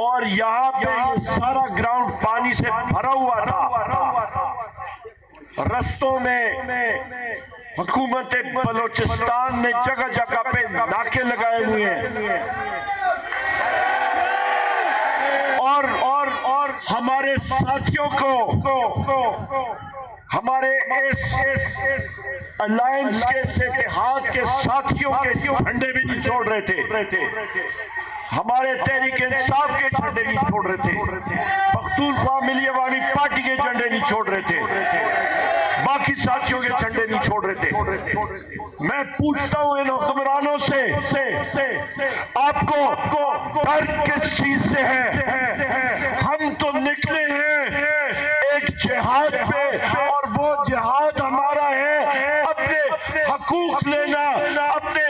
اور یہاں پہ یہ سارا گراؤنڈ پانی سے بھرا ہوا تھا. رستوں میں حکومت بلوچستان نے جگہ جگہ پہ ناکے لگائے ہوئے ہیں اور ہمارے ساتھیوں کو ہمارے اس الائنس کے اتحاد کے ساتھیوں کے جھنڈے بھی نہیں چھوڑ رہے تھے, ہمارے تحریک انصاف کے جھنڈے نہیں چھوڑ رہے تھے, پختونخوا ملی عوامی پارٹی کے جھنڈے نہیں چھوڑ رہے تھے, باقی ساتھیوں کے جھنڈے نہیں چھوڑ رہے تھے. میں پوچھتا ہوں ان حکمرانوں سے آپ کو ڈر کس چیز سے ہے؟ ہم تو نکلے ہیں ایک جہاد پہ, اور وہ جہاد ہمارا ہے اپنے حقوق لینا, اپنے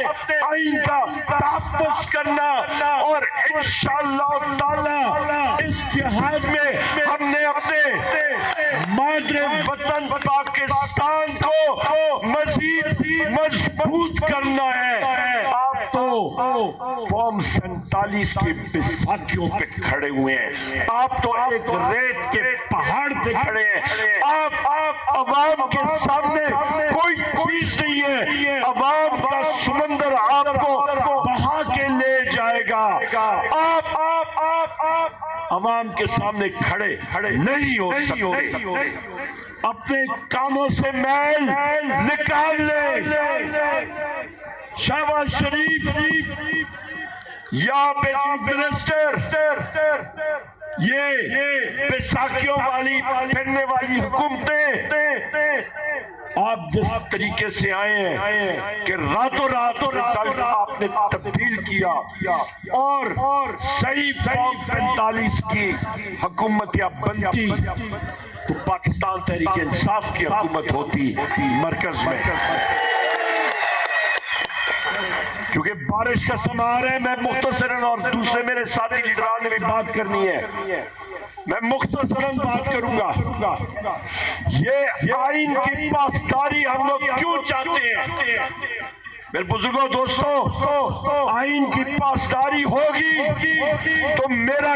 آئین کا تحفظ کرنا, اور انشاءاللہ تعالی اس جہاد میں ہم نے اپنے مادر وطن پاکستان کو مزید مضبوط کرنا ہے. آپ تو قوم 47 کے بیساکھیوں پہ کھڑے ہوئے ہیں, آپ تو ایک ریت کے پہاڑ پہ کھڑے ہیں, آپ عوام کے سامنے کوئی چیز نہیں ہے, عوام کا سمندر آپ کو بہا کے لے جائے گا, آپ عوام کے سامنے کھڑے نہیں ہو سکتے. اپنے کانوں سے میل نکال لیں. شہباز شریف یہاں پہ چیف منسٹر یہ بیساکھیوں والی پھرنے والی حکومتیں, آپ جس طریقے سے آئے ہیں کہ راتوں رات رزلٹ آپ نے تبدیل کیا, اور صحیح فارم 45 کی حکومت یا بنتی تو پاکستان تحریک انصاف کی حکومت ہوتی مرکز میں. کیونکہ بارش کا سماں آ رہا ہے, میں مختصراً, اور دوسرے میرے ساتھی لیڈران نے بھی بات کرنی ہے, میں مختصراً بات کروں گا. یہ آئین کی پاسداری ہم لوگ کیوں چاہتے ہیں؟ میرے بزرگوں دوستوں, آئین کی پاسداری ہوگی تو میرا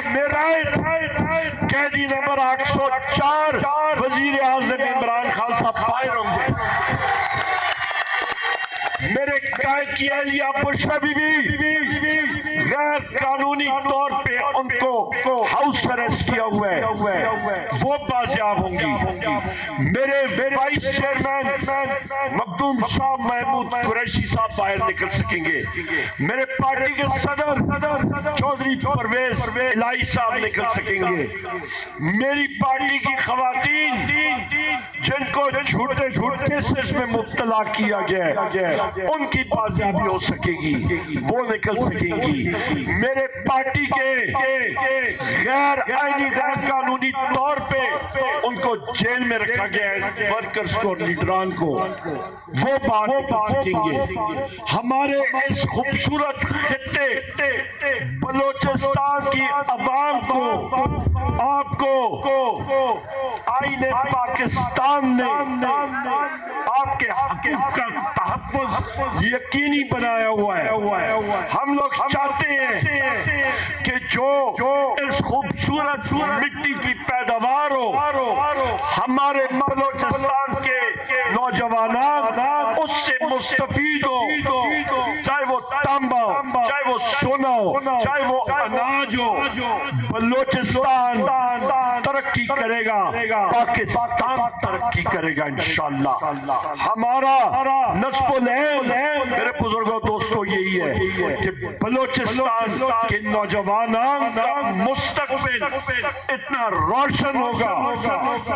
قیدی نمبر 804 وزیر اعظم عمران خان صاحب باہر ہوں گے, میرے قائد کی اہلیہ بشرا بی بی غیر قانونی طور پہ ان کو ہاؤس اریسٹ کیا ہوا ہے, وہ بازیاب ہوں گی. میرے وائس چیئرمین مخدوم شاہ محمود قریشی صاحب باہر نکل سکیں گے, میرے پارٹی کے صدر چودھری پرویز الہی صاحب نکل سکیں گے, میری پارٹی کی خواتین جن کو جھوٹے کیسز میں مبتلا کیا گیا ان کی بازیابی ہو سکے گی, وہ نکل سکیں گی. میرے پارٹی کے غیر آئینی غیر قانونی طور پہ ان کو جیل میں رکھا گیا ہے, ورکرز کو اور لیڈران کو, وہ بات نکل سکیں گے. ہمارے اس خوبصورت خطے بلوچستان کی عوام کو, آپ کو آئین پاکستان نے آپ کے حقوق کا تحفظ یقینی بنایا ہوا ہے. ہم لوگ چاہتے ہیں کہ جو اس خوبصورت مٹی کی پیداوار ہو, ہمارے بلوچستان کے نوجوانان اس سے مستفید ہو, چاہے وہ تانبا ہو, چاہے وہ سونا ہو, چاہے وہ اناج ہو. بلوچستان ترقی کرے گا, پاکستان ترقی کرے گا انشاءاللہ. ہمارا نصب العین میرے بزرگوں دوستوں یہی ہے کہ بلوچستان کے نوجوانان کا مستقبل اتنا روشن ہوگا,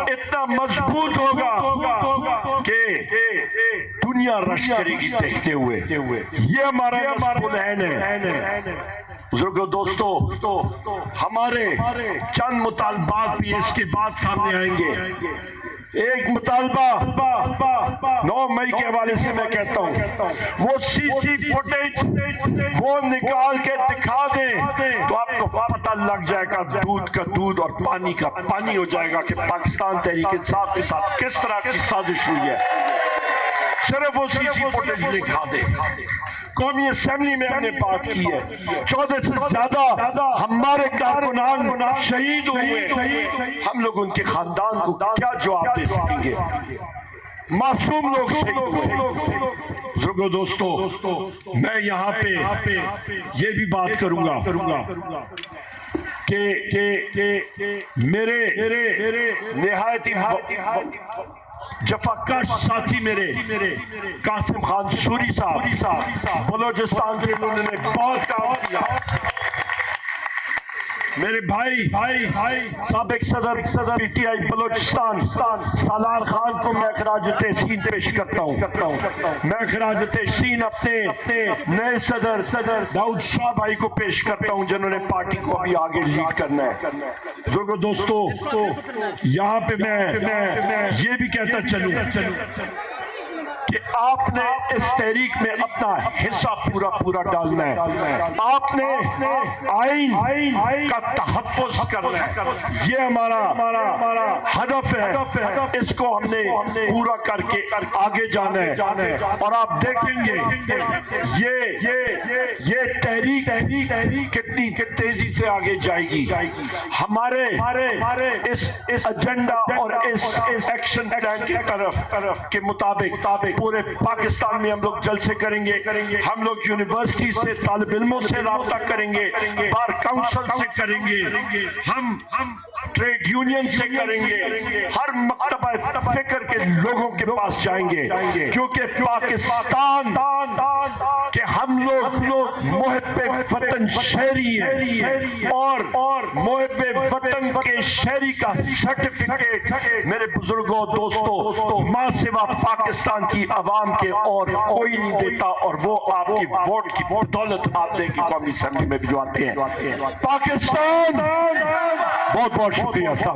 اتنا مضبوط ہوگا کہ دنیا رش کرے گی دیکھتے ہوئے. یہ ہمارا نصب العین ہے. بزرگوں دوستوں, ہمارے چند مطالبات بھی اس کے بعد سامنے آئیں گے. ایک مطالبہ 9 مئی کے حوالے سے میں کہتا ہوں, وہ سی فوٹیج وہ نکال کے دکھا دیں تو آپ کو پتہ لگ جائے گا دودھ کا دودھ اور پانی کا پانی ہو جائے گا کہ پاکستان تحریک انصاف کے ساتھ کس طرح کی سازش ہوئی ہے. صرف وہ سی فوٹیج دکھا دیں. قومی اسمبلی میں ہم نے بات کی ہے 14 سے زیادہ ہمارے کارکنان شہید ہوئے. ہم لوگ ان کے خاندان کو کیا جواب دے سکیں گے؟ معصوم لوگ شہید ہوئے. بزرگوں دوستو میں یہاں پہ یہ بھی بات کروں گا کہ میرے نہایت جفاکش ساتھی میرے قاسم خان سوری صاحب بلوچستان کے انہوں نے بہت کام کیا. میرے بھائی سابق صدر P T I Balochistan Salar Khan کو میں خراج تحسین پیش کرتا ہوں. میں خراج تحسین اپنے نئے صدر داؤد شاہ بھائی کو پیش کرتا ہوں جنہوں نے پارٹی کو ابھی آگے لیڈ کرنا ہے. بزرگوں دوستو یہاں پہ میں یہ بھی کہتا چلوں کہ آپ نے اس تحریک میں اپنا حصہ پورا ڈالنا ہے. آپ نے آئین کا تحفظ کرنا ہے. یہ ہمارا ہدف ہے. اس کو ہم نے پورا کر کے آگے جانا ہے. اور آپ دیکھیں گے یہ تحریک کتنی تیزی سے آگے جائے گی. ہمارے اس ایجنڈا اور اس ایکشن پلان کی طرف کے مطابق پورے پاکستان میں ہم لوگ جلسے کریں گے. ہم لوگ یونیورسٹی سے طالب علموں سے رابطہ کریں گے, بار کاؤنسل سے کریں گے, ہم ٹریڈ یونین سے کریں گے, ہر مکتبہ فکر کے لوگوں کے پاس جائیں گے. کیونکہ پاکستان کہ ہم لوگ محب وطن شہری ہیں اور محب وطن کے شہری کا سرٹیفکیٹ میرے بزرگوں دوستوں ماں سوا پاکستان کی عوام کے اور کوئی نہیں دیتا, اور وہ آپ کی ووٹ کی دولت آپ دے کی قومی اسمبلی میں بھجواتے ہیں. پاکستان بہت شکریہ.